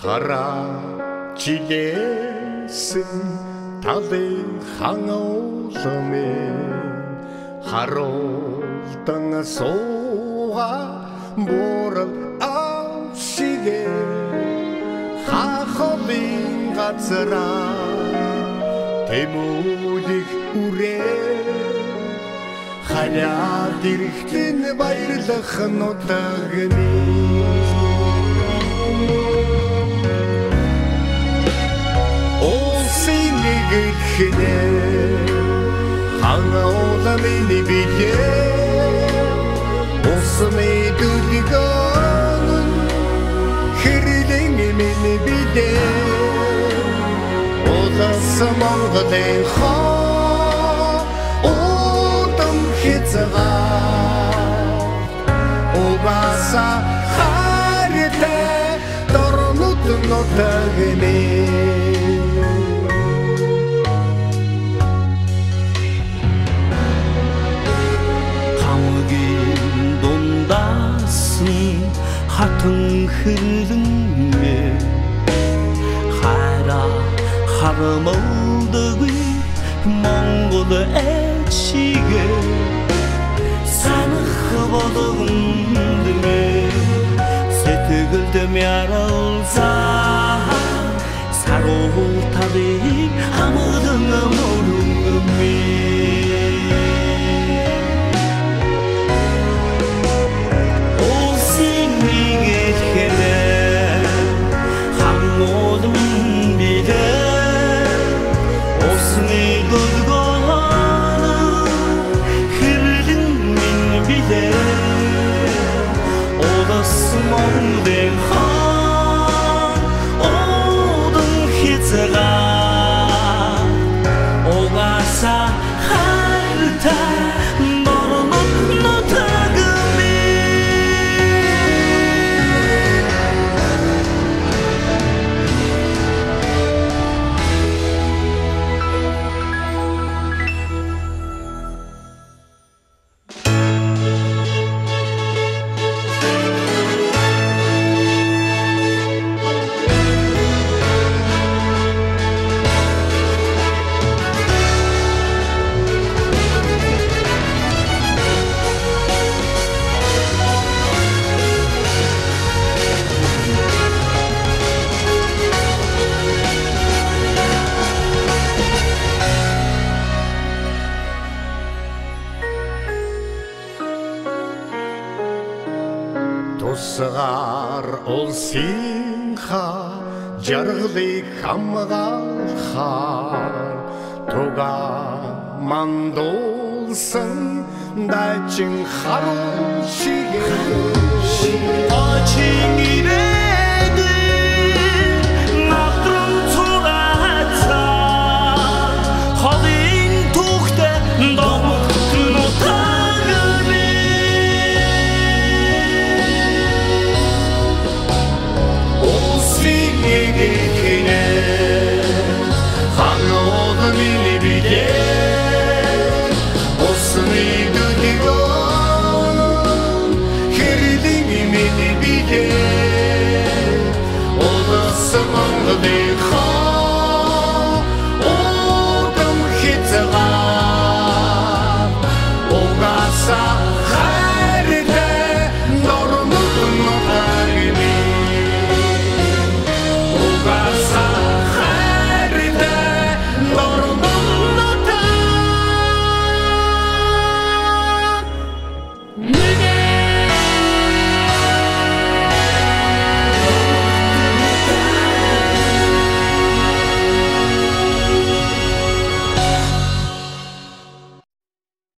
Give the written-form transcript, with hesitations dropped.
Хараажилээсэн талын хангалмын харуулдан сууга бурал авшигэ хахолын газараа тэмүүлэх үрээ халяа дэрхтэн баярлах нутагны Хинэ хангаоламны билээ усны дүлгэн хэрэлэн миний билээ улаасан Монголын хоо удам хязгаар угаасаа хартай дорнод нутагны хатан хөлмө хара харамалдагы Монгол эчигэ санах болгондмэ сэтгэлд мярлза саруу тавыг хамадан мөрөмэ Тусгаар улсынхаа жаргалыг хамгаалахаар тугаа мандуулсан дайчин харуу шигэ очин ирээ